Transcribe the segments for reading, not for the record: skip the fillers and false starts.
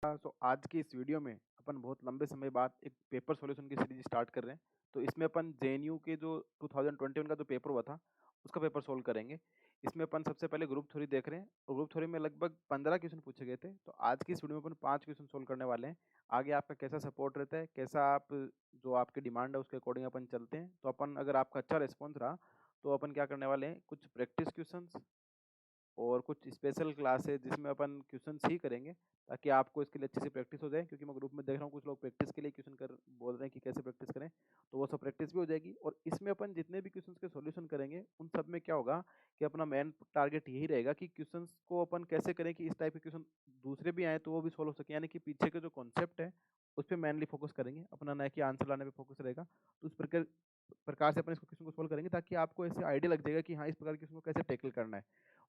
सो आज की इस वीडियो में अपन बहुत लंबे समय बाद एक पेपर सॉल्यूशन की सीरीज स्टार्ट कर रहे हैं। तो इसमें अपन जेएनयू के जो 2021 का जो पेपर हुआ था उसका पेपर सोल्व करेंगे। इसमें अपन सबसे पहले ग्रुप थ्योरी देख रहे हैं और ग्रुप थ्योरी में लगभग 15 क्वेश्चन पूछे गए थे। तो आज की इस वीडियो में अपन 5 क्वेश्चन सोल्व करने वाले हैं। आगे आपका कैसा सपोर्ट रहता है, कैसा आप जो आपकी डिमांड है उसके अकॉर्डिंग अपन चलते हैं। तो अपन अगर आपका अच्छा रिस्पॉन्स रहा तो अपन क्या करने वाले हैं, कुछ प्रैक्टिस क्वेश्चंस और कुछ स्पेशल क्लास है जिसमें अपन क्वेश्चंस ही करेंगे ताकि आपको इसके लिए अच्छे से प्रैक्टिस हो जाए। क्योंकि मैं ग्रुप में देख रहा हूँ कुछ लोग प्रैक्टिस के लिए क्वेश्चन कर बोल रहे हैं कि कैसे प्रैक्टिस करें, तो वो सब प्रैक्टिस भी हो जाएगी। और इसमें अपन जितने भी क्वेश्चंस के सॉल्यूशन करेंगे उन सब में क्या होगा कि अपना मेन टारगेट यही रहेगा कि क्वेश्चंस को अपन कैसे करें कि इस टाइप के क्वेश्चन दूसरे भी आए तो वो भी सॉल्व हो सके। यानी कि पीछे के जो कॉन्सेप्ट है उस पर मेनली फोकस करेंगे अपना, ना कि आंसर लाने पे फोकस रहेगा। तो उस प्रकार से अपन इसको क्वेश्चन को सॉल्व करेंगे ताकि आपको ऐसे आइडिया लग जाएगा कि हाँ इस प्रकार के क्वेश्चन को कैसे टैकल करना है।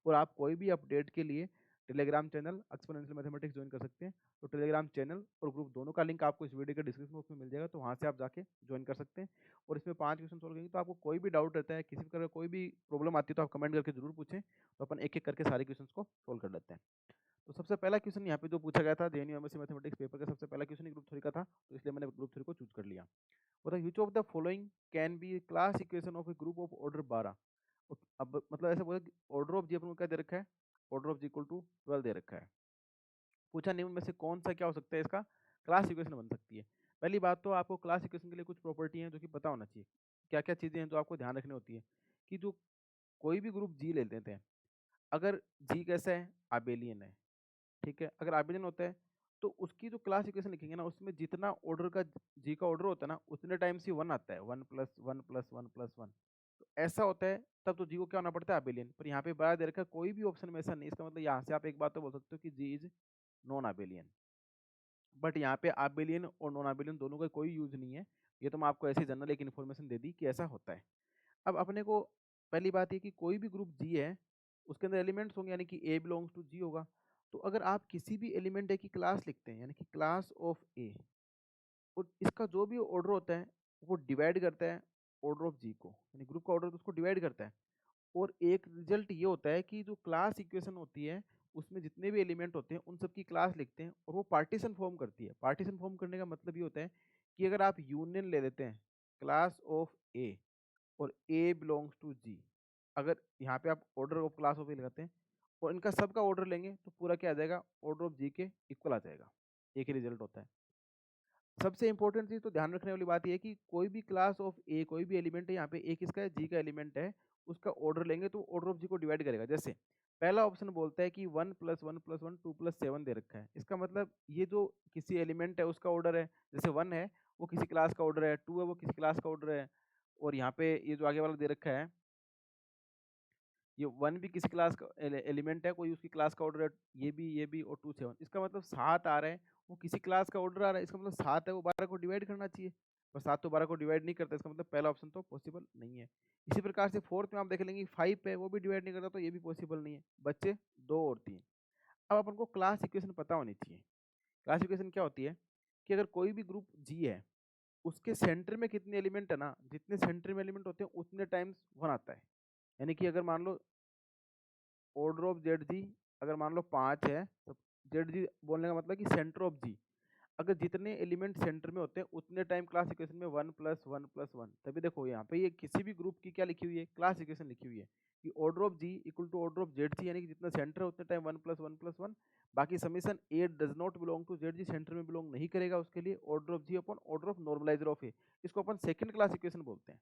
और आप कोई भी अपडेट के लिए Telegram channel exponential mathematics join कर सकते हैं। तो टेलीग्राम चैनल और ग्रुप दोनों का लिंक आपको इस वीडियो के डिस्क्रिप्शन बॉक्स में मिल जाएगा, तो वहाँ से आप जाके ज्वाइन कर सकते हैं। और इसमें 5 क्वेश्चन सॉल्व करेंगे। तो आपको कोई भी डाउट रहता है, किसी प्रकार का कोई भी प्रॉब्लम आती है तो आप कमेंट करके जरूर पूछें, तो अपन एक एक करके सारे क्वेश्चन को सॉल्व कर लेते हैं। तो सबसे पहला क्वेश्चन यहाँ पे जो पूछा गया था जेएनयू एमएससी मैथमेटिक्स पेपर का, सबसे पहला क्वेश्चन ग्रुप थ्री का था, तो इसलिए मैंने ग्रुप थ्री को चूज कर लिया। वो था which of the following can be class equation of A group of order 12। अब मतलब ऐसे बोला कि ऑर्डर ऑफ जी अपन को क्या दे रखा है, order of G equal to 12 दे रखा है। पूछा निम्न में से कौन सा क्या हो सकता है इसका क्लास इक्वेशन बन सकती है। पहली बात तो आपको क्लास इक्वेशन के लिए कुछ प्रॉपर्टी हैं जो कि पता होना चाहिए। क्या क्या चीजें हैं जो आपको ध्यान रखनी होती है कि जो कोई भी ग्रुप जी ले लेते हैं, अगर जी कैसा है, आबेलियन है, ठीक है। अगर आबेलियन होता है तो उसकी जो क्लास इक्वेशन लिखेंगे ना, उसमें जितना ऑर्डर का जी का ऑर्डर होता है ना उतने टाइम्स ही वन आता है, 1+1+1+1। तो ऐसा होता है, तब तो जी को क्या होना पड़ता है, आबेलियन। पर यहाँ पे बड़ा दे रखा है कोई भी ऑप्शन में ऐसा नहीं। इसका मतलब यहाँ से आप एक बात तो बोल सकते हो कि जी इज नॉन आबेलियन। बट यहाँ पे आबेलियन और नॉन आबेलियन दोनों का कोई यूज नहीं है। ये तो मैं आपको ऐसी जनरल एक इन्फॉर्मेशन दे दी कि ऐसा होता है। अब अपने को पहली बात ये कि कोई भी ग्रुप जी है उसके अंदर एलिमेंट्स होंगे, यानी कि ए बिलोंग्स टू जी होगा। तो अगर आप किसी भी एलिमेंट ए की क्लास लिखते हैं, यानी कि क्लास ऑफ ए, और इसका जो भी ऑर्डर होता है वो डिवाइड करता है ऑर्डर ऑफ जी को, यानी ग्रुप का ऑर्डर उसको डिवाइड करता है। और एक रिजल्ट ये होता है कि जो क्लास इक्वेशन होती है उसमें जितने भी एलिमेंट होते हैं उन सब की क्लास लिखते हैं और वो पार्टीशन फॉर्म करती है। पार्टीशन फॉर्म करने का मतलब ये होता है कि अगर आप यूनियन ले लेते हैं क्लास ऑफ ए और ए बिलोंग्स टू जी, अगर यहाँ पे आप ऑर्डर ऑफ क्लास ऑफ ए लगाते हैं और इनका सबका ऑर्डर लेंगे तो पूरा क्या आ जाएगा, ऑर्डर ऑफ जी के इक्वल आ जाएगा। एक ही रिजल्ट होता है। सबसे इंपॉर्टेंट चीज तो ध्यान रखने वाली बात यह है कि कोई भी क्लास ऑफ ए, कोई भी एलिमेंट है, यहाँ पे ए किसका है, जी का एलिमेंट है, उसका ऑर्डर लेंगे तो ऑर्डर ऑफ जी को डिवाइड करेगा। जैसे पहला ऑप्शन बोलता है कि 1+1+1 2+7 दे रखा है। इसका मतलब ये जो किसी एलिमेंट है उसका ऑर्डर है, जैसे 1 है वो किसी क्लास का ऑर्डर है, 2 है वो किसी क्लास का ऑर्डर है, और यहाँ पे ये जो आगे वाला दे रखा है ये 1 भी किसी क्लास का एलिमेंट है, कोई उसकी क्लास का ऑर्डर है, ये भी और 2 7, इसका मतलब 7 आ रहा है वो किसी क्लास का ऑर्डर आ रहा है। इसका मतलब 7 है वो 12 को डिवाइड करना चाहिए, पर 7 तो 12 को डिवाइड नहीं करता। इसका मतलब पहला ऑप्शन तो पॉसिबल नहीं है। इसी प्रकार से फोर्थ में आप देख लेंगे 5 है वो भी डिवाइड नहीं करता, तो ये भी पॉसिबल नहीं है। बच्चे 2 और 3। अब अपन को क्लास इक्वेशन पता होनी चाहिए। क्लास इक्वेशन क्या होती है कि अगर कोई भी ग्रुप जी है उसके सेंटर में कितने एलिमेंट है ना, जितने सेंटर में एलिमेंट होते हैं उतने टाइम्स 1 आता है। यानी कि अगर मान लो ऑर्डर ऑफ जेड जी अगर मान लो 5 है, तो जेड जी बोलने का मतलब कि सेंटर ऑफ जी, अगर जितने एलिमेंट सेंटर में होते हैं उतने टाइम क्लास इक्वेशन में 1+1+1। तभी देखो यहाँ पे ये किसी भी ग्रुप की क्या लिखी हुई है, क्लास इक्वेशन लिखी हुई है कि order of G equal to order of Z G, यानी कि जितना सेंटर है उतने टाइम 1+1+1। बाकी summation A does not belong to Z G, center में बिलोंग नहीं करेगा, उसके लिए order of G upon order of normalizer of A, इसको अपन सेकंड क्लास इक्वेशन बोलते हैं।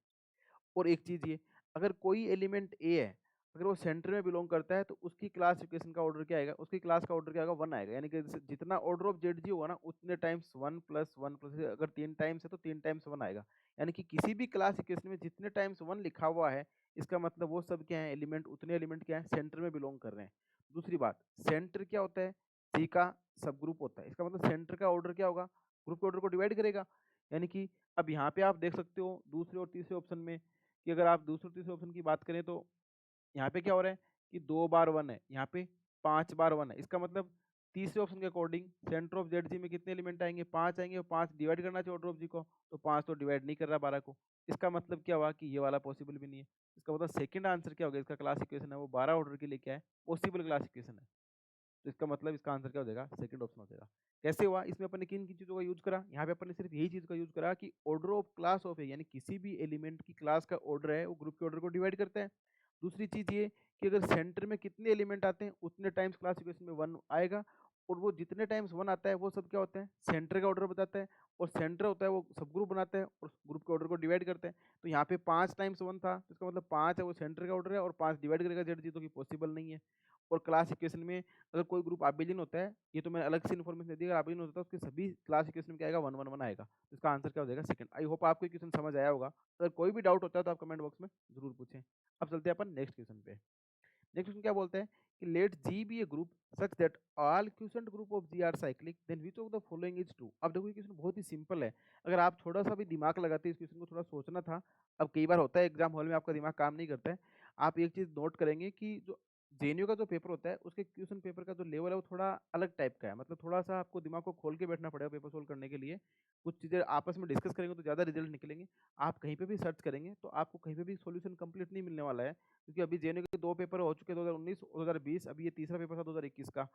और एक चीज ये, अगर कोई एलिमेंट ए है अगर वो सेंटर में बिलोंग करता है तो उसकी क्लासिफिकेशन का ऑर्डर क्या आएगा, उसकी क्लास का ऑर्डर क्या आएगा, 1 आएगा। यानी कि जितना ऑर्डर ऑफ जेड जी होगा ना उतने टाइम्स 1+1+, अगर 3 टाइम्स है तो 3 टाइम्स 1 आएगा। यानी कि किसी भी क्लासिफिकेशन में जितने टाइम्स 1 लिखा हुआ है इसका मतलब वो सब क्या है, एलिमेंट, उतने एलिमेंट क्या है, सेंटर में बिलोंग कर रहे हैं। दूसरी बात, सेंटर क्या होता है, जी का सब ग्रुप होता है। इसका मतलब सेंटर का ऑर्डर क्या होगा, ग्रुप के ऑर्डर को डिवाइड करेगा। यानी कि अब यहाँ पे आप देख सकते हो दूसरे और तीसरे ऑप्शन में कि अगर आप दूसरे तीसरे ऑप्शन की बात करें तो यहाँ पे क्या हो रहा है कि 2 बार 1 है, यहाँ पे 5 बार 1 है। इसका मतलब तीसरे ऑप्शन के अकॉर्डिंग सेंटर ऑफ जेड जी में कितने एलिमेंट आएंगे, 5 आएंगे, और 5 डिवाइड करना चाहिए ऑर्डर ऑफ जी को, तो 5 तो डिवाइड नहीं कर रहा 12 को। इसका मतलब क्या हुआ कि ये वाला पॉसिबल भी नहीं है। इसका मतलब सेकंड आंसर क्या होगा, इसका क्लास इक्वेशन है वो 12 ऑर्डर के लिए क्या है, पॉसिबल क्लास इक्वेशन है। तो इसका मतलब इसका आंसर क्या हो जाएगा, सेकंड ऑप्शन हो जाएगा। कैसे हुआ? इसमें अपन ने किन-किन चीज़ों का यूज़ करा? यहाँ पे अपन ने सिर्फ़ यही चीज़ का यूज़ करा कि ऑर्डर ऑफ क्लास ऑफ ए, यानी किसी भी एलिमेंट की क्लास का ऑर्डर है, वो ग्रुप के ऑर्डर को डिवाइड करता है। दूसरी चीज़ ये कि अगर सेंटर में कितने एलिमेंट आते हैं, उतने टाइम्स क्लास इक्वेशन में 1 आएगा, और वो जितने टाइम्स 1 आता है, वो सब क्या होता है? सेंटर का ऑर्डर बताता है, और सेंटर होता है वो सब ग्रुप बनाता है और ग्रुप के ऑर्डर को डिवाइड करता है। तो यहाँ पे 5 टाइम्स 1 था, तो इसका मतलब 5 है वो सेंटर का ऑर्डर है, और 5 डिवाइड करेगा ज़ेड जी, तो कि पॉसिबल नहीं है। और क्लास इक्वेशन में अगर कोई ग्रुप अबेलियन होता है, ये तो मैंने अलग से इन्फॉर्मेशन दे दी, अगर अबेलियन होता है उसके सभी क्लास इक्वेशन में क्या आएगा? 1 1 1 आएगा। तो इसका आंसर क्या हो जाएगा? सेकंड। आई होप आपको ये क्वेश्चन समझ आया होगा। अगर कोई भी डाउट होता है तो आप कमेंट बॉक्स में ज़रूर पूछें। अब चलते हैं अपन नेक्स्ट क्वेश्चन पे। नेक्स्ट क्वेश्चन क्या बोलते हैं कि let G be a group such that all quotient group of G are cyclic, then which of the following is true. अब देखो ये क्वेश्चन बहुत ही सिंपल है। अगर आप थोड़ा सा भी दिमाग लगाते, इस क्वेश्चन को थोड़ा सोचना था। अब कई बार होता है एग्जाम हॉल में आपका दिमाग काम नहीं करता है। आप एक चीज नोट करेंगे कि जो जेएनयू का जो पेपर होता है, उसके क्वेश्चन पेपर का जो लेवल है वो थोड़ा अलग टाइप का है। मतलब थोड़ा सा आपको दिमाग को खोल के बैठना पड़ेगा पेपर सोल्व करने के लिए। कुछ चीजें आपस में डिस्कस करेंगे तो ज्यादा रिजल्ट निकलेंगे। आप कहीं पे भी सर्च करेंगे तो आपको कहीं पे भी सॉल्यूशन कंप्लीट नहीं मिलने वाला है, क्योंकि अभी जेएनयू के 2 पेपर हो चुके हैं, 2019 और 2020, अभी ये तीसरा पेपर था 2021 का।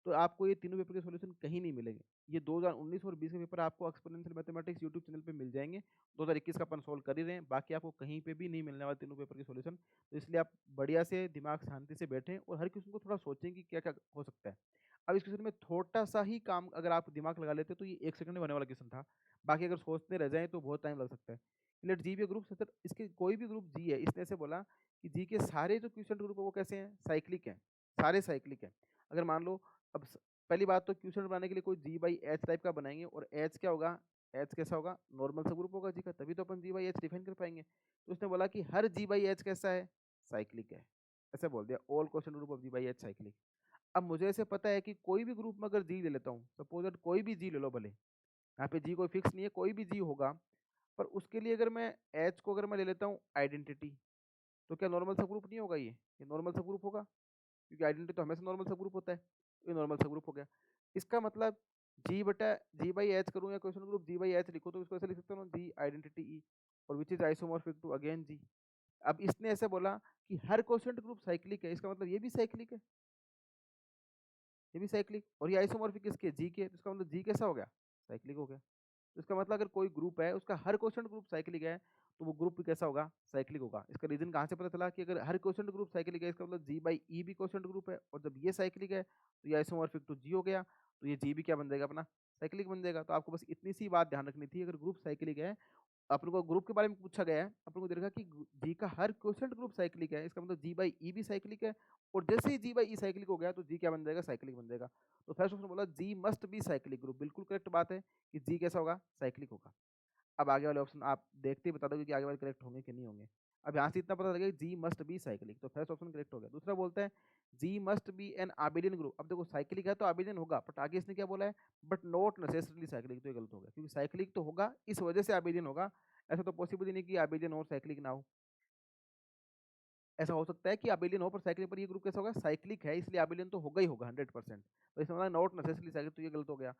तो आपको ये तीनों पेपर के सॉल्यूशन कहीं नहीं मिलेंगे। ये 2019 और 20 के पेपर आपको एक्सपोनेंशियल मैथमेटिक्स यूट्यूब चैनल पे मिल जाएंगे। 2021 का अपन सोल्व कर ही रहे हैं, बाकी आपको कहीं पे भी नहीं मिलने वाले तीनों पेपर के सॉल्यूशन। तो इसलिए आप बढ़िया से दिमाग शांति से बैठें और हर क्वेश्चन को थोड़ा सोचें कि क्या-क्या हो सकता है। अब इस क्वेश्चन में छोटा-सा ही काम अगर आप दिमाग लगा लेते तो ये 1 सेकंड में होने वाला क्वेश्चन था। बाकी अगर सोचते रह जाएँ तो बहुत टाइम लग सकता है। Let G be group such, इसके कोई भी ग्रुप जी है, इसने ऐसे बोला कि जी के सारे जो क्वोशंट ग्रुप है वो कैसे हैं? साइक्लिक हैं, सारे साइक्लिक हैं। अगर मान लो, अब पहली बात तो क्वोशंट बनाने के लिए कोई जी बाई एच टाइप का बनाएंगे, और एच क्या होगा? एच कैसा होगा? नॉर्मल सब ग्रुप होगा जी का, तभी तो अपन जी बाई एच डिफाइन कर पाएंगे। तो उसने बोला कि हर जी बाई एच कैसा है? साइक्लिक है। ऐसे बोल दिया, all quotient group of G by H cyclic. अब मुझे ऐसे पता है कि कोई भी ग्रुप में अगर जी ले लेता हूँ, सपोज दैट कोई भी जी ले लो भले, यहाँ पे जी कोई फिक्स नहीं है, कोई भी जी होगा, पर उसके लिए अगर मैं एच को अगर मैं ले लेता हूँ आइडेंटिटी, तो क्या नॉर्मल सब ग्रुप नहीं होगा? ये नॉर्मल सब ग्रुप होगा, क्योंकि आइडेंटिटी तो हमेशा नॉर्मल सब ग्रुप होता है। तो ये नॉर्मल सब ग्रुप हो गया। इसका मतलब जी बटा जी बाई एच करूँ या question group G by H लिखो, तो इसको ऐसे लिख सकता हूँ जी आइडेंटिटी ई, और which is isomorphic to again G. अब इसने ऐसे बोला कि हर क्वेश्चन ग्रुप साइक्लिक है, इसका मतलब ये भी साइक्लिक है, ये भी साइक्लिक, और ये आइसोमॉर्फिक किसके? जी के, तो इसका मतलब जी कैसा हो गया? साइक्लिक हो गया। तो इसका मतलब अगर कोई ग्रुप है उसका हर क्वेश्चन ग्रुप साइक्लिक है, तो वो ग्रुप भी कैसा होगा? साइक्लिक होगा। इसका रीजन कहाँ से पता चला कि अगर हर क्वेश्चन ग्रुप साइक्लिक है, इसका मतलब जी बाई ई भी क्वेश्चन ग्रुप है, और जब ये साइक्लिक है तो ये आइसोमॉर्फिक टू जी हो गया, तो ये जी भी क्या बन जाएगा अपना? साइक्लिक बन जाएगा। तो आपको बस इतनी सी बात ध्यान रखनी थी, अगर ग्रुप साइक्लिक है, अपन को ग्रुप के बारे में पूछा गया है, अपन को देखा कि जी का हर क्वेश्चन ग्रुप साइक्लिक है, इसका मतलब जी बाई ई भी साइक्लिक है, और जैसे ही जी बाई ई साइक्लिक हो गया तो जी क्या बन जाएगा? साइक्लिक बन जाएगा। तो फर्स्ट ऑप्शन बोला जी मस्ट बी साइक्लिक ग्रुप, बिल्कुल करेक्ट बात है कि जी कैसा होगा? साइक्लिक होगा। अब आगे वाले ऑप्शन आप देखते ही बता दोगे कि आगे वाले करेक्ट होंगे कि नहीं होंगे। अब यहाँ से इतना पता लगेगा जी मस्ट बी साइक्लिक, तो फर्स्ट ऑप्शन करेक्ट हो गया। दूसरा बोलता है जी मस्ट बी एन आबेलियन ग्रुप। अब देखो साइक्लिक है तो आबेलियन होगा, बट आगे इसने क्या बोला है? बट नॉट नेसेसरली साइक्लिक, तो ये गलत हो गया, क्योंकि साइक्लिक तो होगा, इस वजह से आबेलियन होगा। ऐसा तो पॉसिबल ही नहीं कि आबेलियन हो साइक्लिक ना हो। ऐसा हो सकता है कि अबेलियन हो पर साइक्लिक, पर ये ग्रुप कैसा होगा? साइक्लिक है, इसलिए अबेलियन तो होगा ही होगा 100%। तो इसमें नॉट नेसेसरली साइक्लिक, तो ये गलत हो गया।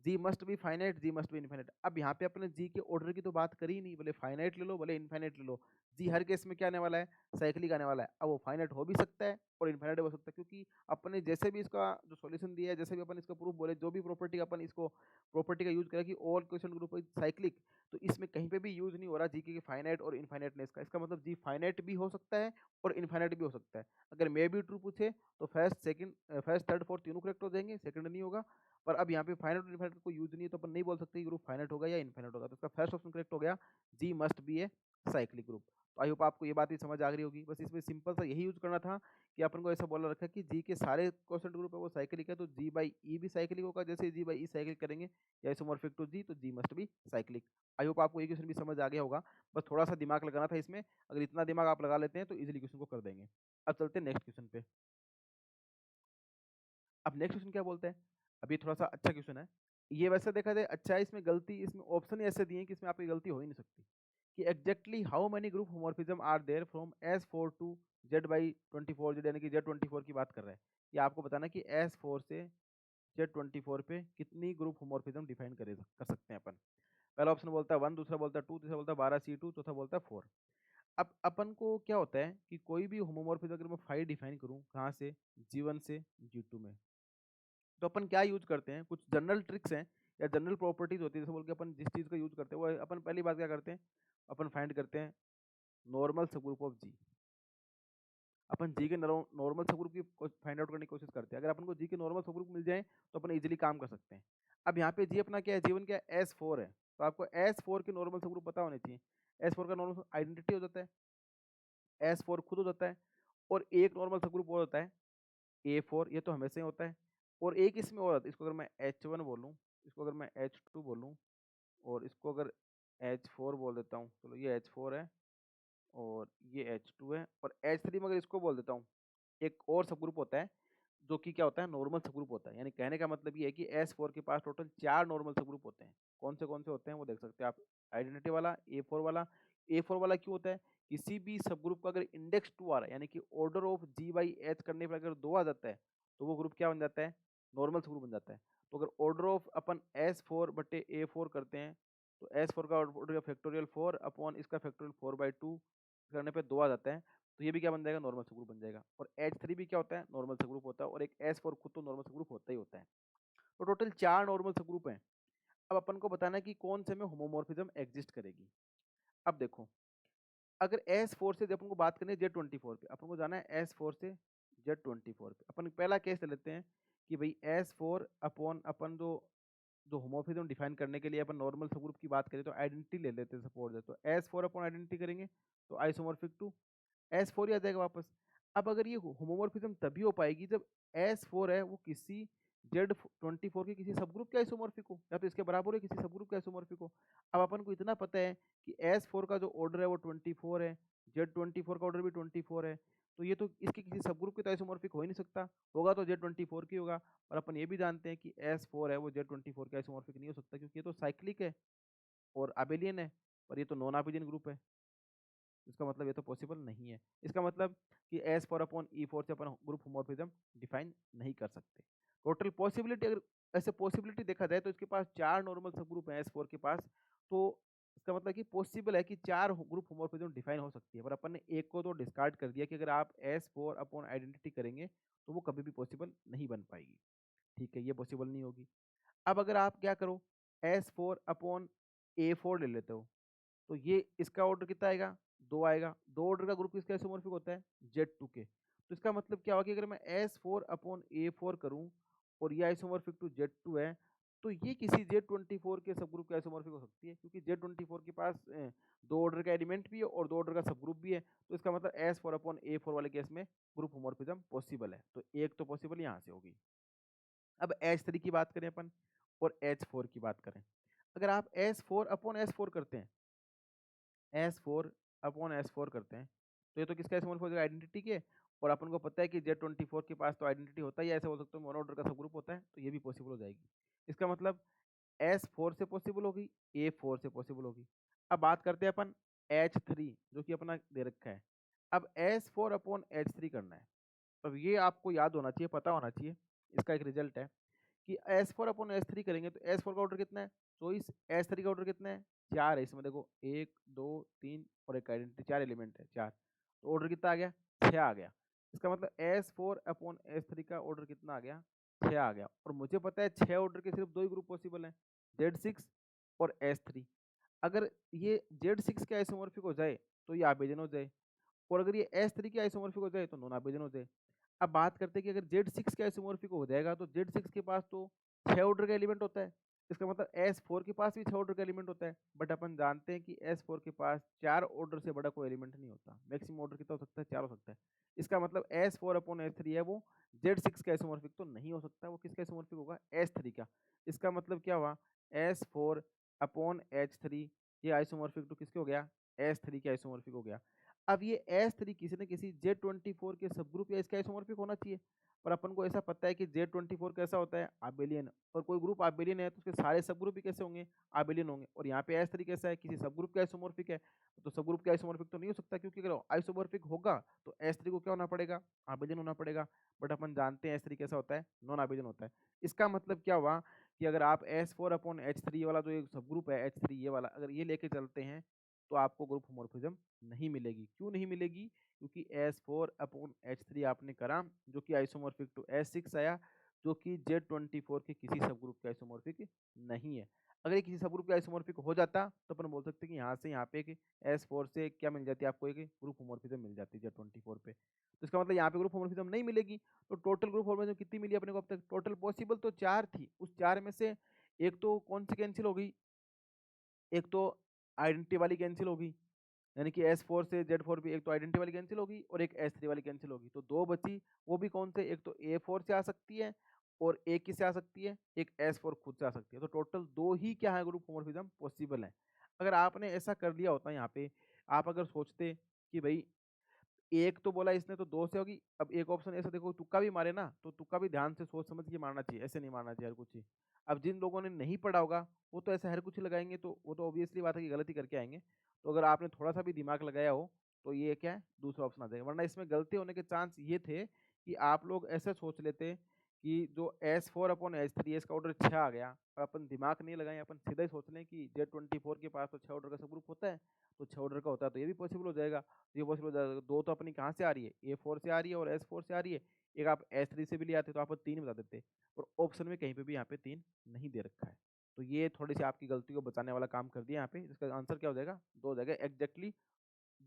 G must be finite, G must be infinite. अब यहाँ पे अपने जी के ऑर्डर की तो बात करी ही नहीं, भले फाइनाइट ले लो भले इनफाइनाइट ले लो, जी हर केस में क्या आने वाला है? साइक्लिक आने वाला है। अब वो फाइनाइट हो भी सकता है और इनफाइनाइट हो सकता है, क्योंकि अपने जैसे भी इसका जो सॉल्यूशन दिया है, जैसे भी अपन इसका प्रूफ बोले, जो भी प्रॉपर्टी अपन इसको प्रॉपर्टी का यूज करें कि all question group is cyclic, तो इसमें कहीं पे भी यूज नहीं हो रहा जी के फाइनाइट और इनफाइनाइटनेस का। इसका मतलब जी फाइनाइट भी हो सकता है और इनफाइनाइट भी हो सकता है। अगर मे बी ट्रू पूछे तो फर्स्ट थर्ड फोर्थ तीनों करेक्ट हो जाएंगे, सेकंड नहीं होगा। पर अब यहाँ पे फाइनाइट और इनफाइनाइट का कोई यूज नहीं है, तो अपन नहीं बोल सकते ग्रुप फाइनाइट होगा या इनफाइनाइट होगा। तो इसका फर्स्ट ऑप्शन करेक्ट हो गया, G must be a cyclic group. तो आई होप आपको ये बात ही समझ आ गई होगी। बस इसमें सिंपल सा यही यूज करना था कि अपन को ऐसा बोला रखा है कि जी के सारे क्वेश्चन ग्रुप है वो साइक्लिक है, तो जी बाई ई भी साइक्लिक होगा, जैसे जी बाई ई साइक्लिक करेंगे या आइसोमॉर्फिक टू जी, तो G must be cyclic. I hope आपको ये क्वेश्चन भी समझ आ गया होगा। बस थोड़ा सा दिमाग लगाना था इसमें, अगर इतना दिमाग आप लगा लेते हैं तो इजीली क्वेश्चन को कर देंगे। अब चलते हैं नेक्स्ट क्वेश्चन पे। अब नेक्स्ट क्वेश्चन क्या बोलते हैं? अब ये थोड़ा सा अच्छा क्वेश्चन है। ये वैसे देखा जाए अच्छा है, इसमें गलती, इसमें ऑप्शन ही ऐसे दिए हैं कि इसमें आपकी गलती हो ही नहीं सकती। कि exactly how many group homomorphism are there from S4 to Z/24 Z, यानी कि Z24 की बात कर रहा है। ये आपको बताना कि S4 से Z24 पे कितनी ग्रुप होमोर्फिज्म डिफाइन कर सकते हैं अपन। पहला ऑप्शन बोलता है 1, दूसरा बोलता है 2, तीसरा बोलता है 12C2, चौथा बोलता है 4। अब अपन को क्या होता है कि कोई भी होमोमॉर्फिज्म अगर मैं 5 डिफाइन करूं, कहाँ से? G1 से G2 में। तो अपन क्या यूज करते हैं, कुछ जनरल ट्रिक्स हैं या जनरल प्रॉपर्टीज होती है, जैसे बोल के अपन जिस चीज़ का यूज करते हैं वो अपन पहली बात क्या करते हैं, अपन फाइंड करते हैं नॉर्मल सबग्रुप ऑफ जी। अपन जी के नॉर्मल सबग्रुप की फाइंड आउट करने की कोशिश करते हैं। अगर अपन को जी के नॉर्मल सबग्रुप मिल जाए तो अपन इजीली काम कर सकते हैं। अब यहाँ पे जी अपना क्या है, जीवन क्या है, S4 है, तो आपको S4 के नॉर्मल सबग्रुप पता होने चाहिए। S4 का नॉर्मल आइडेंटिटी हो जाता है, S4 खुद हो जाता है, और एक नॉर्मल सबग्रुप और होता है A4, ये तो हमेशा ही होता है। और एक इसमें और होता है, इसको अगर मैं H1 बोलूँ, इसको अगर मैं H2 बोलूँ, और इसको अगर H4 बोल देता हूँ, चलो ये H4 है और ये H2 है, और H3 में अगर इसको बोल देता हूँ, एक और सबग्रुप होता है जो कि क्या होता है, नॉर्मल सबग्रुप होता है। यानी कहने का मतलब ये है कि S4 के पास टोटल 4 नॉर्मल सबग्रुप होते हैं। कौन से होते हैं वो देख सकते हैं आप। आइडेंटिटी वाला A4 वाला, A4 वाला क्यों होता है, किसी भी सबग्रुप का अगर इंडेक्स 2 आ रहा है, यानी कि ऑर्डर ऑफ G/H करने पर अगर 2 आ जाता है तो वो ग्रुप क्या बन जाता है, नॉर्मल सबग्रुप बन जाता है। तो अगर ऑर्डर ऑफ अपन S4/A4 करते हैं तो S4 का ऑर्डर का फैक्टोरियल 4 अपॉन इसका फैक्टोरियल 4/2 करने पे 2 आ जाता है, तो ये भी क्या बन जाएगा, नॉर्मल सबग्रुप बन जाएगा। और H3 भी क्या होता है, नॉर्मल सबग्रुप होता है, और एक S4 खुद तो नॉर्मल सबग्रुप होता ही होता है। तो टोटल 4 नॉर्मल सबग्रुप हैं। अब अपन को बताना है कि कौन से में होमोमॉर्फिज्म एग्जिस्ट करेगी। अब देखो, अगर S4 से जब अपन को बात करनी है Z24 पे, अपन को जाना है S4 से Z24 पे। अपन पहला केस ले लेते हैं कि भाई S4 अपॉन अपन जो जो होमोमॉर्फिज्म डिफाइन करने के लिए अपन नॉर्मल सबग्रुप की बात करें तो आइडेंटिटी ले लेते हैं, सपोज है तो S4 अपॉन आइडेंटिटी करेंगे तो आइसोमॉर्फिक टू S4 ही आ जाएगा वापस। अब अगर ये होमोमॉर्फिज्म तभी हो पाएगी जब S4 है वो किसी Z24 के किसी सबग्रुप के आइसोमॉर्फिक हो, या तो इसके बराबर है किसी सबग्रुप के आइसोमॉर्फिक हो। अब अपन को इतना पता है कि S4 का जो ऑर्डर है वो 24 है, Z24 का ऑर्डर भी 24 है, तो ये तो इसके किसी सबग्रुप के तो आइसोमॉर्फिक हो ही नहीं सकता, होगा तो Z24 की होगा। और अपन ये भी जानते हैं कि S4 है वो Z24 के आइसोमॉर्फिक नहीं हो सकता, क्योंकि ये तो साइक्लिक है और अबेलियन है, पर ये तो नॉन अबेलियन ग्रुप है। इसका मतलब ये तो पॉसिबल नहीं है। इसका मतलब कि S4 अपॉन E4 से अपन ग्रुप होमोर्फिज्म डिफाइन नहीं कर सकते। टोटल पॉसिबिलिटी अगर ऐसे पॉसिबिलिटी देखा जाए तो इसके पास 4 नॉर्मल सब ग्रुप हैं S4 के पास, तो इसका मतलब कि पॉसिबल है कि 4 ग्रुप होमोर्फिज्म डिफाइन हो सकती है, पर अपन ने एक को तो डिस्कार्ड कर दिया कि अगर आप S4 अपॉन आइडेंटिटी करेंगे तो वो कभी भी पॉसिबल नहीं बन पाएगी। ठीक है, ये पॉसिबल नहीं होगी। अब अगर आप क्या करो, S4 अपॉन A4 ले लेते हो, तो ये इसका ऑर्डर कितना आएगा, 2 आएगा। 2 ऑर्डर का ग्रुप किसका आइसोमॉर्फिक होता है, Z2 के। तो इसका मतलब क्या होगा कि अगर मैं S4 अपॉन A4 करूं और ये आइसोमॉर्फिक टू Z2 है, तो ये किसी Z24 के सब ग्रुप के आइसोमॉर्फिक हो सकती है, क्योंकि Z24 के पास 2 ऑर्डर का एलिमेंट भी है और 2 ऑर्डर का सब ग्रुप भी है। तो इसका मतलब S4 अपॉन A4 वाले केस में ग्रुप होमोर्फिज्म पॉसिबल है, तो एक तो पॉसिबल यहाँ से होगी। अब H3 की बात करें अपन और H4 की बात करें, अगर आप S4 अपॉन S4 करते हैं, S4 अपॉन S4 करते हैं, तो ये तो किसका एसोमॉर्फिक हो जाएगा, आइडेंटिटी के। और अपन को पता है कि Z24 के पास तो आइडेंटिटी होता ही है, ऐसे बोल सकते हो मोनो ऑर्डर का सब ग्रुप होता है, तो ये भी पॉसिबल हो जाएगी। इसका मतलब S4 से पॉसिबल होगी, A4 से पॉसिबल होगी। अब बात करते हैं अपन H3 जो कि अपना दे रखा है। अब S4 अपॉन H3 करना है, अब ये आपको याद होना चाहिए, पता होना चाहिए, इसका एक रिजल्ट है कि S4 अपॉन S3 करेंगे तो S4 का ऑर्डर कितना है, 24, S3 का ऑर्डर कितना है, 4 है। इसमें देखो 1 2 3 और एक आइडेंटिटी, 4 एलिमेंट है, 4, तो ऑर्डर कितना आ गया, 6 आ गया। इसका मतलब S4 अपॉन S3 का ऑर्डर कितना आ गया, 6 आ गया। और मुझे पता है 6 ऑर्डर के सिर्फ 2 ही ग्रुप पॉसिबल हैं, Z6 और S3। अगर ये Z6 के आइसोमॉर्फिक हो जाए तो ये आबेजन हो जाए, और अगर ये S3 के आइसोमॉर्फिक हो जाए तो नॉन आबेजन हो जाए। अब बात करते हैं कि अगर Z6 के आइसोमॉर्फिक हो जाएगा तो Z6 के पास तो 6 ऑर्डर का एलिमेंट होता है, इसका मतलब S4 के पास भी 6 ऑर्डर का एलिमेंट होता है। बट अपन जानते हैं कि S4 के पास 4 ऑर्डर से बड़ा कोई एलिमेंट नहीं होता, मैक्सिमम ऑर्डर कितना हो सकता है, 4 हो सकता है। इसका मतलब S4 अपॉन S3 है वो Z6 का आइसोमॉर्फिक तो नहीं हो सकता, वो किसका आइसोमॉर्फिक होगा, S3 का। इसका मतलब क्या हुआ, S4 अपॉन H3 ये आइसोमॉर्फिक तो किसके हो गया, S3 के आइसोमॉर्फिक हो गया। अब ये S3 किसी न किसी Z24 के सब ग्रुप या इसका आइसोमॉर्फिक होना चाहिए, पर अपन को ऐसा पता है कि Z24 कैसा होता है, आबेलियन। और कोई ग्रुप आबेलियन है तो उसके सारे सब ग्रुप भी कैसे होंगे, आबेलियन होंगे। और यहाँ पे S3 कैसा है, किसी सब ग्रुप के आइसोमॉर्फिक है, तो सब ग्रुप के आइसोमॉर्फिक तो नहीं हो सकता, क्योंकि अगर आइसोमॉर्फिक होगा तो S3 को क्या होना पड़ेगा, आबेलियन होना पड़ेगा। बट अपन जानते हैं S3 कैसा होता है, नॉन आबेलियन होता है। इसका मतलब क्या हुआ कि अगर आप S4 अपॉन H3 वाला जो एक सब ग्रुप है H3 ये वाला, अगर ये लेके चलते हैं तो आपको ग्रुप होमोर्फिज्म नहीं मिलेगी। क्यों नहीं मिलेगी, क्योंकि S4 अपॉन H3 आपने करा जो कि आइसोमॉर्फिक टू S6 आया, जो कि Z24 के किसी सब ग्रुप का आइसोमॉर्फिक नहीं है। अगर ये किसी सब ग्रुप का आइसोमॉर्फिक हो जाता तो अपन बोल सकते हैं कि यहाँ से यहाँ पे एक S4 से क्या मिल जाती है आपको, एक ग्रुप होमोर्फिज्म मिल जाती है Z24 पे। तो इसका मतलब यहाँ पे ग्रुप होमोर्फिज्म नहीं मिलेगी। तो टोटल ग्रुप होमोर्फिज्म कितनी मिली अपने को अब तक? टोटल पॉसिबल तो 4 थी, उस 4 में से एक तो कौन सी कैंसिल हो गई, एक तो आइडेंटिटी वाली कैंसिल होगी, यानी कि S4 से Z4 भी, एक तो आइडेंटिटी वाली कैंसिल होगी और एक S3 वाली कैंसिल होगी। तो दो बची, वो भी कौन से? एक तो A4 से आ सकती है और एक किससे आ सकती है? एक S4 खुद से आ सकती है। तो टोटल दो ही क्या है ग्रुप होमोर्फिज्म पॉसिबल है। अगर आपने ऐसा कर लिया होता यहाँ पे, आप अगर सोचते कि भाई एक तो बोला इसने तो दो से होगी, अब एक ऑप्शन ऐसा देखो तुक्का भी मारे ना, तो तुक्का भी ध्यान से सोच समझ के मारना चाहिए, ऐसे नहीं मारना चाहिए हर कुछ ही। अब जिन लोगों ने नहीं पढ़ा होगा वो तो ऐसे हर कुछ ही लगाएंगे, तो वो तो ऑब्वियसली बात है कि गलती करके आएंगे। तो अगर आपने थोड़ा सा भी दिमाग लगाया हो तो ये क्या है, दूसरा ऑप्शन आ जाएगा। वरना इसमें गलती होने के चांस ये थे कि आप लोग ऐसे सोच लेते कि जो S4/S3 इसका ऑर्डर 6 आ गया, और अपन दिमाग नहीं लगाए, अपन सीधा ही सोच लें कि Z24 के पास तो 6 ऑर्डर का सब ग्रुप होता है, तो 6 ऑर्डर का होता है तो ये भी पॉसिबल हो जाएगा। ये पॉसिबल हो जाएगा। दो तो अपनी कहाँ से आ रही है? A4 से आ रही है और S4 से आ रही है। एक आप S3 से भी ले आते तो आप 3 बता देते, और ऑप्शन में कहीं पे भी यहाँ पे 3 नहीं दे रखा है। तो ये थोड़ी सी आपकी गलती को बचाने वाला काम कर दिया यहाँ पे। इसका आंसर क्या हो जाएगा? 2 हो जाएगा एग्जैक्टली।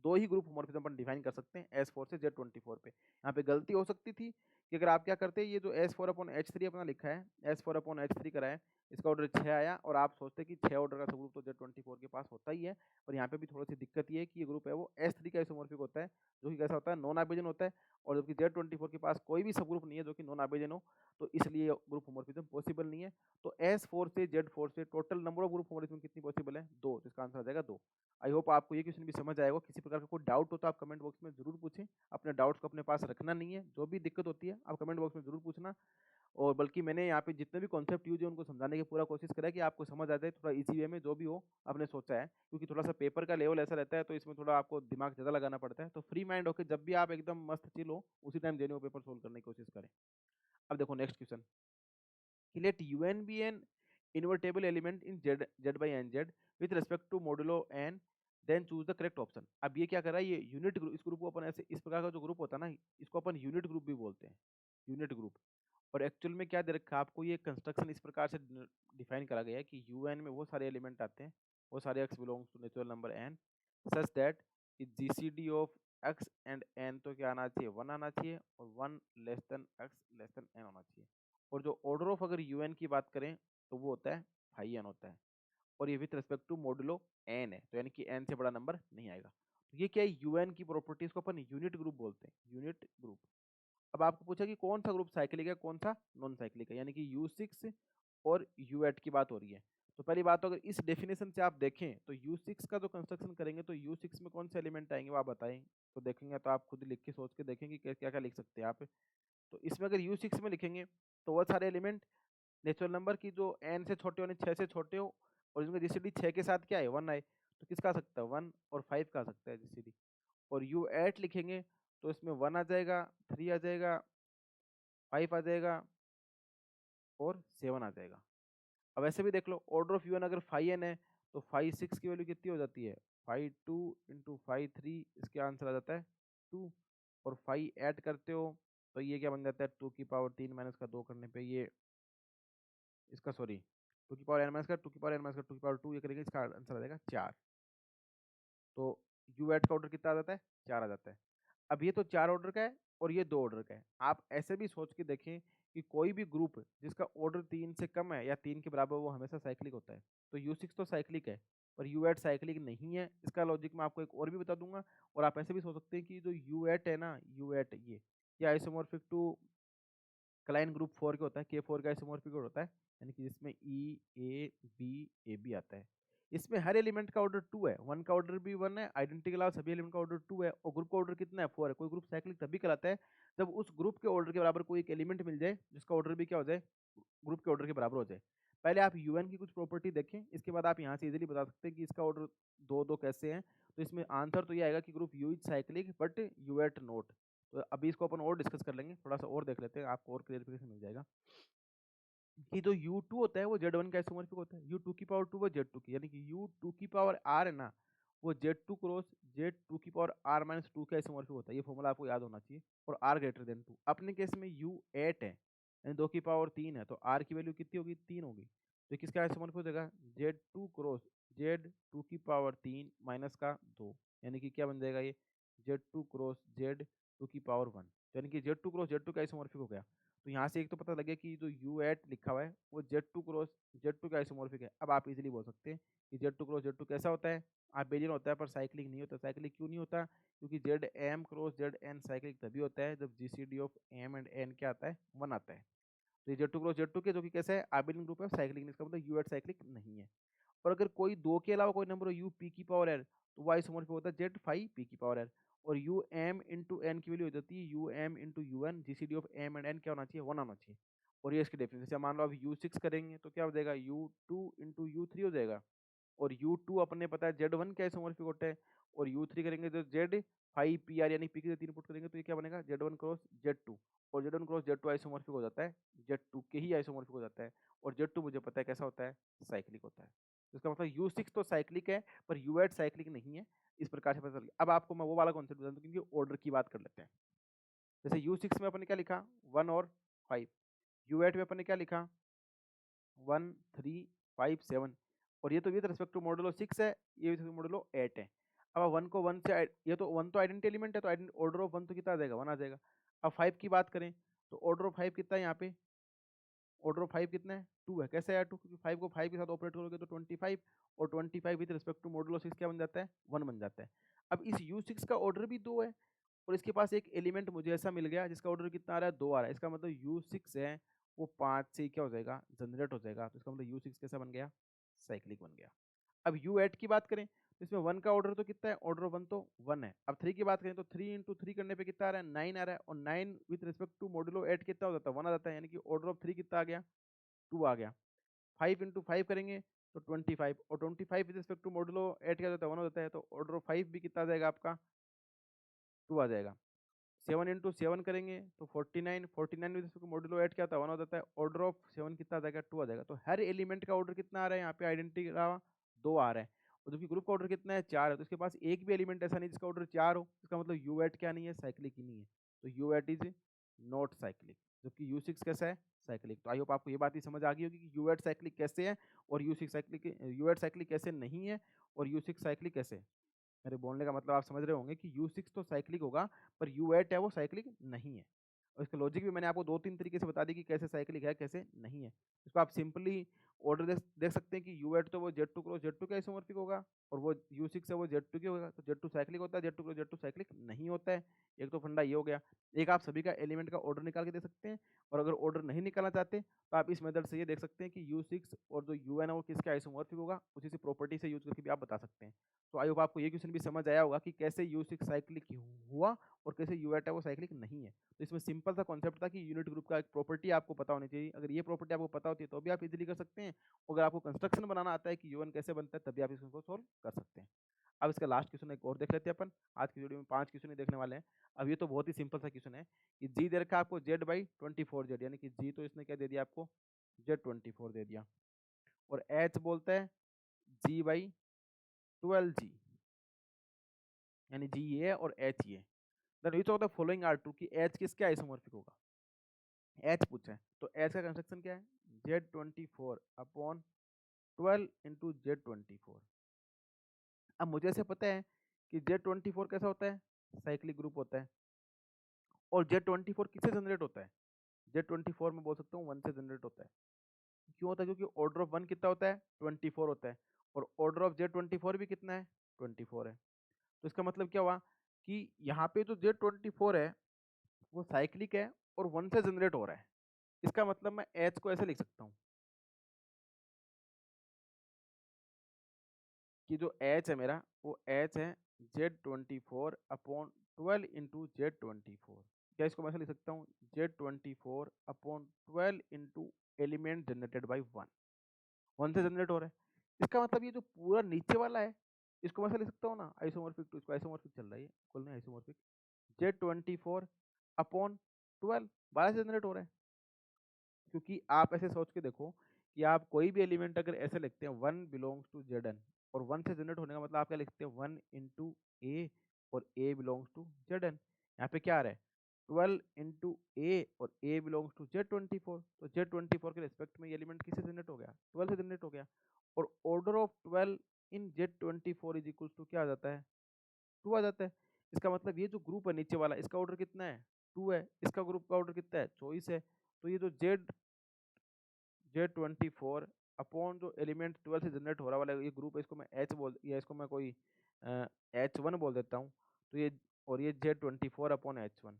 दो ही ग्रुप होमोर्फिज्म अपन डिफाइन कर सकते हैं S4 से Z24 पे। यहाँ पे गलती हो सकती थी कि अगर आप क्या करते, ये जो S4/H3 अपना लिखा है, S4/H3 करा है, इसका ऑर्डर 6 आया और आप सोचते कि 6 ऑर्डर का सब ग्रुप तो Z24 के पास होता ही है। और यहाँ पे भी थोड़ी सी दिक्कत ये है कि ये ग्रुप है वो S3 का आइसोमॉर्फिक होता है, जो कि कैसा होता है? नॉन आइबेजन होता है। और जबकि Z24 के पास कोई भी सब ग्रुप नहीं है जो कि नॉन आइबेजन हो, तो इसलिए ग्रुप होमोर्फिज्म पॉसिबल नहीं है। तो S4 से Z4 से टोटल नंबर ऑफ ग्रुप होमोर्फिज्म कितनी पॉसिबल है? 2, जिसका आंसर आ जाएगा 2। आई होप आपको ये क्वेश्चन भी समझ आएगा। किसी प्रकार का कोई डाउट हो तो आप कमेंट बॉक्स में जरूर पूछें। अपने डाउट्स को अपने पास रखना नहीं है, जो भी दिक्कत होती है आप कमेंट बॉक्स में जरूर पूछना। और बल्कि मैंने यहाँ पे जितने भी कॉन्सेप्ट यूज है उनको समझाने की पूरा कोशिश करा है कि आपको समझ आ जाए थोड़ा इजी वे में, जो भी हो आपने सोचा है। क्योंकि थोड़ा सा पेपर का लेवल ऐसा रहता है तो इसमें थोड़ा आपको दिमाग ज़्यादा लगाना पड़ता है। तो फ्री माइंड होकर जब भी आप एकदम मस्त चिल हो, उसी टाइम जेन्युइन पेपर सोल्व करने की कोशिश करें। अब देखो next question, let UN be an invertible element in Z by NZ with respect to modulo n, then choose the correct option। अब ये क्या कर रहा है, ये यूनिट ग्रुप, इस ग्रुप को अपन ऐसे, इस प्रकार का जो ग्रुप होता है ना, इसको अपन यूनिट ग्रुप भी बोलते हैं, यूनिट ग्रुप। और एक्चुअल में क्या दे रखा है आपको, ये कंस्ट्रक्शन इस प्रकार से डिफाइन करा गया है कि UN में वो सारे एलिमेंट आते हैं, वो सारे x belongs to natural number n such that GCD of x and n तो क्या आना चाहिए? 1 आना चाहिए, और 1 less than x less than n होना चाहिए। और जो ऑर्डर ऑफ अगर यूएन की बात करें तो वो होता है फाई एन होता है, और ये with respect to modulo N है, तो यानी कि एन से बड़ा नंबर नहीं आएगा। तो ये क्या है? यूएन की प्रॉपर्टीज को अपन यूनिट ग्रुप बोलते हैं, यूनिट ग्रुप। अब आपको पूछा कि कौन सा ग्रुप साइक्लिक है, कौन सा नॉन साइक्लिक है, यानी कि U6 और U8 की बात हो रही है। तो पहली बात तो अगर इस डेफिनेशन से आप देखें तो U6 का जो कंस्ट्रक्शन करेंगे तो U6 में कौन से एलिमेंट आएंगे वो आप बताएं। तो देखेंगे तो आप खुद लिख के सोच के देखेंगे क्या क्या लिख सकते हैं आप। तो इसमें अगर U6 में लिखेंगे तो वो सारे एलिमेंट नेचुरल नंबर की जो n से छोटे हो, 6 से छोटे हो, और इसमें जीसीडी 6 के साथ क्या है? 1 आए, तो किसका आ सकता है? 1 और 5 का आ सकता है जीसीडी। और U8 लिखेंगे तो इसमें 1 आ जाएगा, 3 आ जाएगा, 5 आ जाएगा और 7 आ जाएगा। अब ऐसे भी देख लो, ऑर्डर ऑफ यूएन अगर 5n है तो 5 6 की वैल्यू कितनी हो जाती है? 5 2 इंटू 5 3, इसके आंसर आ जाता है 2। और 5 ऐड करते हो तो ये क्या बन जाता है? 2 की पावर 3 माइनस का 2 करने पे ये इसका, सॉरी, 2 की पावर n माइनस का 2 की पावर n माइनस का 2 की पावर 2, ये करेंगे, इसका आंसर आ जाएगा 4। तो यू एट का ऑर्डर कितना आ जाता है? 4 आ जाता है। अब ये तो 4 ऑर्डर का है और ये 2 ऑर्डर का है। आप ऐसे भी सोच के देखें कि कोई भी ग्रुप जिसका ऑर्डर 3 से कम है या 3 के बराबर, वो हमेशा साइक्लिक होता है। तो U6 तो साइक्लिक है पर U8 साइक्लिक नहीं है। इसका लॉजिक मैं आपको एक और भी बता दूंगा। और आप ऐसे भी सोच सकते हैं कि जो U8 है ना, U8 ये आइसोमॉर्फिक टू क्लाइन ग्रुप 4 के होता है, K4 का आइसोमॉर्फिक होता है, यानी कि जिसमें E A B A B आता है। इसमें हर एलिमेंट का ऑर्डर 2 है, 1 का ऑर्डर भी 1 है, आइडेंटिटी के अलावा सभी एलिमेंट का ऑर्डर 2 है, और ग्रुप का ऑर्डर कितना है? 4 है। कोई ग्रुप साइक्लिक तभी कहलाता है जब उस ग्रुप के ऑर्डर के बराबर कोई एक एलिमेंट मिल जाए जिसका ऑर्डर भी क्या हो जाए? ग्रुप के ऑर्डर के बराबर हो जाए। पहले आप यूएन की कुछ प्रॉपर्टी देखें, इसके बाद आप यहाँ से इजीली बता सकते हैं कि इसका ऑर्डर 2 2 कैसे हैं। तो इसमें आंसर तो ये आएगा कि group you is cyclic but U8 note. तो अभी इसको अपन और डिस्कस कर लेंगे, थोड़ा सा और देख लेते हैं, आपको और क्लियरिफिकेशन मिल जाएगा कि जो U2 होता है वो Z1 का आइसोमॉर्फिक होता है। U2 की पावर 2 वो Z2 की, यानी कि U2 की पावर R है ना, वो Z2 क्रॉस Z2 की पावर R माइनस 2 का आइसोमॉर्फिक होता है। ये फॉर्मूला आपको याद होना चाहिए। और R ग्रेटर देन 2 अपने केस में U8 है, यानी 2 की पावर 3 है, तो आर की वैल्यू कितनी होगी? 3 होगी। तो किसका आइसोमॉर्फिक हो जाएगा? Z2 क्रॉस Z2 की पावर 3 माइनस का 2, यानी कि क्या बन जाएगा ये? Z2 क्रॉस Z2 की पावर 1, यानी कि Z2 क्रॉस Z2 का आइसोमॉर्फिक हो गया। तो यहाँ से एक तो पता लगे कि जो U8 लिखा हुआ है वो Z2 क्रॉस Z2 का आइसोमॉर्फिक है। अब आप इजीली बोल सकते हैं कि Z2 क्रॉस Z2 कैसा होता है? आबेलियन होता है, पर साइक्लिक नहीं होता। साइक्लिक क्यों नहीं होता? क्योंकि Zm क्रॉस Zn साइक्लिक तभी होता है जब GCD of M and N क्या आता है? 1 आता है। तो ये Z2 क्रॉस Z2 के जो कि कैसा है? आबेलियन ग्रुप है, साइक्लिक, इसका मतलब U8 साइक्लिक नहीं है। और अगर कोई 2 के अलावा कोई नंबर हो U p की पावर n, तो वो आइसोमॉर्फिक होता है Z 5 p की पावर n। और U m इंटू एन की वैल्यू हो जाती है U m into U N, GCD of M and N क्या होना चाहिए? 1 आना चाहिए। और ये इसकी डेफिनेशन, जैसे मान लो अब U6 करेंगे तो क्या हो जाएगा? U2 इंटू U3 हो जाएगा। और U2 अपने पता है Z1 क्या आइसोमॉर्फिक होता है। और U3 करेंगे तो Z 5 PR, यानी P के 3 पुट करेंगे तो ये क्या बनेगा? Z1 cross Z2। और Z1 क्रॉस Z2 आइसोमॉर्फिक हो जाता है Z2 के ही आइसोमॉर्फिक हो जाता है। और Z2 मुझे पता है कैसा होता है? साइक्लिक होता है। इसका मतलब U6 तो साइक्लिक है, पर U8 साइक्लिक नहीं है। इस प्रकार से पता चल गया। अब आपको मैं वो वाला कॉन्सेप्ट बता दूं, क्योंकि ऑर्डर की बात कर लेते हैं। जैसे U6 में अपन ने क्या लिखा? 1 और 5। U8 में अपन ने क्या लिखा? 1 3 5 7। और ये तो विद रिस्पेक्ट टू मॉडुलो 6 है, ये विद मॉडुलो 8 है। अब 1 को 1 से ये तो 1 तो आइडेंटिटी एलिमेंट है, तो ऑर्डर ऑफ 1 तो कितना आ जाएगा? 1 आ जाएगा। अब 5 की बात करें तो ऑर्डर ऑफ 5 कितना है यहाँ पे? ऑर्डर ऑफ 5 कितना है? 2 है। कैसे आया 2? क्योंकि 5 को 5 के साथ ऑपरेट करोगे तो 25, और 25 विद रिस्पेक्ट टू मॉडुलो 6 क्या बन जाता है? 1 बन जाता है। अब इस U6 का ऑर्डर भी 2 है, और इसके पास एक एलिमेंट मुझे ऐसा मिल गया जिसका ऑर्डर कितना आ रहा है? 2 आ रहा है। इसका मतलब U6 है वो 5 से क्या हो जाएगा? जनरेट हो जाएगा। तो इसका मतलब U6 कैसा बन गया? साइक्लिक बन गया। अब U8 की बात करें तो इसमें 1 का ऑर्डर तो कितना है? ऑर्डर ऑफ 1 तो 1 है। अब 3 की बात करें तो 3 इंटू 3 करने पे कितना आ रहा है? 9 आ रहा है। और 9 विद रिस्पेक्ट टू मॉडुलो 8 कितना हो जाता है? 1 आ जाता है। यानी कि ऑर्डर ऑफ 3 कितना आ गया? 2 आ गया। 5 इंटू 5 करेंगे तो 25, और 25 विद रिस्पेक्ट टू मॉडुलो 8 क्या होता है? 1 हो जाता है। तो ऑर्डर ऑफ 5 भी कितना आ जाएगा आपका? 2 आ जाएगा। 7 इंटू 7 करेंगे तो 49, 49 विद रिस्पेक्ट टू मॉडुलो 8 क्या होता है? 1 हो जाता है। ऑर्डर ऑफ 7 कितना आ जाएगा? 2 आ जाएगा। तो हर एलिमेंट का ऑर्डर कितना आ रहा है? यहाँ पे आइडेंटिटी के अलावा 2 आ रहा है। और जबकि ग्रुप का ऑर्डर कितना है? 4 है। तो इसके पास एक भी एलिमेंट ऐसा नहीं जिसका ऑर्डर 4 हो। इसका मतलब U8 क्या नहीं है? साइक्लिक ही नहीं है। तो U8 इज नॉट साइक्लिक। जबकि U6 कैसा है? साइक्लिक। तो आई होप आपको ये बात ही समझ आ गई होगी कि U8 साइक्लिक कैसे है और U6 साइक्लिक, U8 साइक्लिक कैसे नहीं है और U6 साइक्लिक कैसे है। मेरे बोलने का मतलब आप समझ रहे होंगे कि U6 तो साइक्लिक होगा, पर U8 है वो साइक्लिक नहीं है। और इसका लॉजिक भी मैंने आपको 2-3 तरीके से बता दी कि कैसे साइक्लिक है कैसे नहीं है। इसको आप सिंपली ऑर्डर देख सकते हैं कि U8 तो वो Z2 क्रॉस Z2 का आइसोमॉर्फिक होगा, और वो U6 है वो Z2 के होगा। तो Z2 साइक्लिक होता है, Z2 क्रॉस Z2 साइक्लिक नहीं होता है। एक तो फंडा ये हो गया। एक आप सभी का एलिमेंट का ऑर्डर निकाल के दे सकते हैं, और अगर ऑर्डर नहीं निकालना चाहते तो आप इस मेथड से ये देख सकते हैं कि U6 और जो UN है वो किसका आइसोमॉर्फिक होगा, उसी से प्रॉपर्टी से यूज करके भी आप बता सकते हैं। तो आई होप आपको ये क्वेश्चन भी समझ आया होगा कि कैसे U6 साइक्लिक हुआ और कैसे U8 है वो साइक्लिक नहीं है। तो इसमें सिंपल सा कॉन्सेप्ट था कि यूनिट ग्रुप का एक प्रॉपर्टी आपको पता होनी चाहिए। अगर ये प्रॉपर्टी आपको पता होती है तो भी आप इजीली कर सकते हैं। अगर आपको कंस्ट्रक्शन बनाना आता है कि U1 कैसे बनता है, तभी आप इसको सोल्व कर सकते हैं। अब इसका लास्ट क्वेश्चन एक और देख लेते हैं अपन। आज की वीडियो में 5 क्वेश्चन ही देखने वाले हैं। अब ये तो बहुत ही सिंपल सा क्वेश्चन है कि G दे रखा है आपको Z/24Z, यानी कि G तो इसने क्या दे दिया आपको? Z24 दे दिया। और H बोलता है G/12G, यानी G ये है और H ये। Then which of the following are true, कि H किसके आइसोमॉर्फिक होगा? H पूछा है तो H का कंस्ट्रक्शन क्या है? Z24/12 into Z24। अब मुझे ऐसे पता है कि Z24 कैसा होता है? साइक्लिक ग्रुप होता है। और Z24 किससे जनरेट होता है? Z24 में बोल सकता हूँ 1 से जनरेट होता है। क्यों होता है? क्योंकि ऑर्डर ऑफ 1 कितना होता है? 24 होता है। और ऑर्डर ऑफ Z24 भी कितना है? 24 है। तो इसका मतलब क्या हुआ कि यहाँ पे जो Z24 है वो साइक्लिक है और 1 से जनरेट हो रहा है। इसका मतलब मैं H को ऐसे लिख सकता हूँ कि जो H है मेरा वो H है Z24/12 इंटू Z24। क्या इसको मैं ऐसे लिख सकता हूँ? Z24/12 into element generated by 1। 1 से जनरेट हो रहा है। इसका मतलब ये जो पूरा नीचे वाला है इसको मैं ऐसे लिख सकता हूँ ना, आइसोमॉर्फिक टू, इसको आइसोमॉर्फिक चल रहा है, बोलना आइसोमॉर्फिक। Z24/12 12 से जनरेट हो रहा है। क्योंकि आप ऐसे सोच के देखो कि आप कोई भी एलिमेंट अगर ऐसे लिखते हैं 1 बिलोंग्स टू Zn, और 1 से जनरेट होने का मतलब आप क्या लिखते हैं? 1 इंटू ए, और ए बिलोंग्स टू Zn। यहाँ पे क्या आ रहा है? 12 इंटू ए और ए बिलोंग्स टू Z24, तो Z24 के रिस्पेक्ट में ये एलिमेंट किससे जनरेट हो गया, 12 से जनरेट हो गया। और order of 12 in Z24 is equal to क्या आ जाता है, 2 आ जाता है। इसका मतलब ये जो ग्रुप है नीचे वाला, इसका ऑर्डर कितना है, 2 है। इसका ग्रुप का ऑर्डर कितना है, 24 है। तो ये जो Z24 अपॉन जो एलिमेंट 12 से जनरेट हो रहा वाला ये ग्रुप है, इसको मैं H बोल, या इसको मैं कोई H1 बोल देता हूँ। तो ये, और ये Z24 अपॉन H1,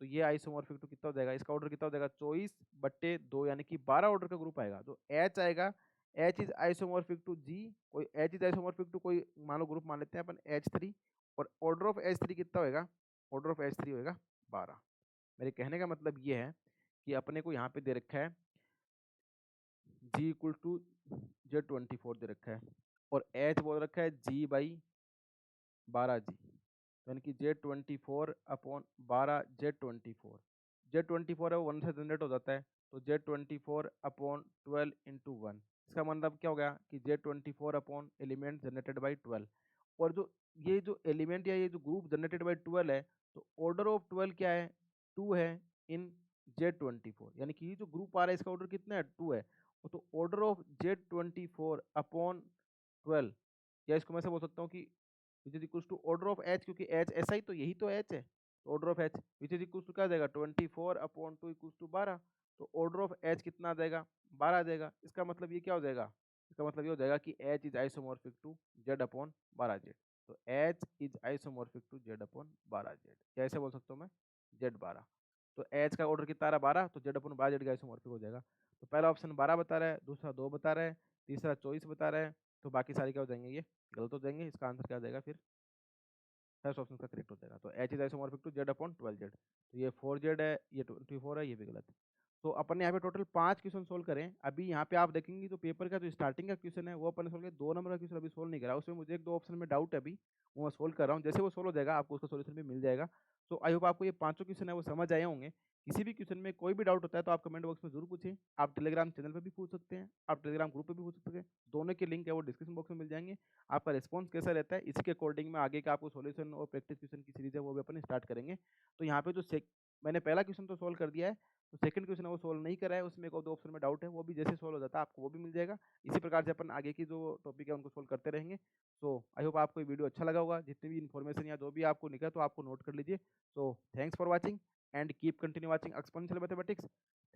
तो ये आइसोमॉर्फिक टू कितना हो जाएगा, इसका ऑर्डर कितना हो जाएगा, 24/2, यानी कि 12 ऑर्डर का ग्रुप आएगा। जो H आएगा, H is isomorphic to G, कोई H इज आइसोमॉर्फिक टू कोई मान लो ग्रुप मान लेते हैं अपन H3, और ऑर्डर ऑफ H3 कितना होएगा, ऑर्डर ऑफ H3 होएगा 12। मेरे कहने का मतलब ये है कि अपने को यहाँ पे दे रखा है G इक्वल टू Z24 दे रखा है, और H बोल रखा है G/12G, यानी कि Z24 अपॉन 12 Z24। Z24 है वो 1 से जनरेट हो जाता है, तो Z24 अपॉन 12 इंटू 1। इसका मतलब क्या हो गया कि Z24 upon element generated by 12। और जो ये जो एलिमेंट या ये जो ग्रुप जनरेटेड बाई 12 है, तो ऑर्डर ऑफ 12 क्या है, 2 है इन Z24, यानी कि ये जो ग्रुप आ रहा है इसका ऑर्डर कितना है, 2 है। तो ऑर्डर ऑफ Z24 अपॉन 12, या इसको मैं ऐसे बोल सकता हूँ कि which is equal to order of H, क्योंकि एच ऐसा ही तो, यही तो एच है, तो order of H which is equal to क्या आ जाएगा, 24 अपॉन 2 इक्वल टू 12। तो ऑर्डर ऑफ एच कितना आ जाएगा, 12 आ जाएगा। इसका मतलब ये क्या हो जाएगा, इसका मतलब ये हो जाएगा कि H is isomorphic to Z upon 12Z। तो H is isomorphic to Z upon 12Z, क्या ऐसे बोल सकता हूँ मैं, Z12। तो एच का ऑर्डर कितना आ रहा है, 12, तो जेड अपॉन 12Z का आइसोमॉर्फिक हो जाएगा। तो पहला ऑप्शन 12 बता रहा है, दूसरा 2 बता रहा है, तीसरा 24 बता रहा है, तो बाकी सारे क्या हो जाएंगे, ये गलत हो जाएंगे। इसका आंसर क्या आ जाएगा फिर, फर्स्ट ऑप्शन का करेक्ट हो जाएगा। तो H is isomorphic to Z upon 12Z। तो ये 4Z है, ये 24 है, ये भी गलत है। तो अपन ने यहाँ पे टोटल 5 क्वेश्चन सोल्व करें। अभी यहाँ पे आप देखेंगे तो पेपर का जो स्टार्टिंग का क्वेश्चन है वो अपन ने सोल्व किया, 2 नंबर का क्वेश्चन अभी सोल्व नहीं करा, उसमें मुझे 1-2 ऑप्शन में डाउट है, अभी वो मैं सोल्व कर रहा हूँ। जैसे वो सोल्व हो जाएगा आपको उसका सोल्यूशन भी मिल जाएगा। तो आई होप आपको ये 5 क्वेश्चन है वो समझ आए होंगे। किसी भी क्वेश्चन में कोई भी डाउट होता है तो आप कमेंट बॉक्स में जरूर पूछें। आप टेलीग्राम चैनल पर भी पूछ सकते हैं, आप टेलीग्राम ग्रुप पर भी पूछ सकते हैं, दोनों के लिंक है वो डिस्क्रिप्शन बॉक्स में मिल जाएंगे। आपका रिस्पॉन्स कैसा रहता है इसके अकॉर्डिंग में आगे का आपको सॉल्यूशन और प्रैक्टिस क्वेश्चन की सीरीज है वो भी अपन स्टार्ट करेंगे। तो यहाँ पे जो मैंने पहला क्वेश्चन तो सोल्व कर दिया है, तो सेकंड क्वेश्चन है वो सोल्व नहीं करा है, उसमें एक और 2 ऑप्शन में डाउट है, वो भी जैसे सोल्व हो जाता है आपको वो भी मिल जाएगा। इसी प्रकार से अपन आगे की जो टॉपिक है उनको सोल्व करते रहेंगे। सो आई होप आपको ये वीडियो अच्छा लगा होगा, जितनी भी इन्फॉर्मेशन या जो भी आपको निकला तो आपको नोट कर लीजिए। So thanks for watching and keep continue watching exponential mathematics.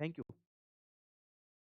Thank you.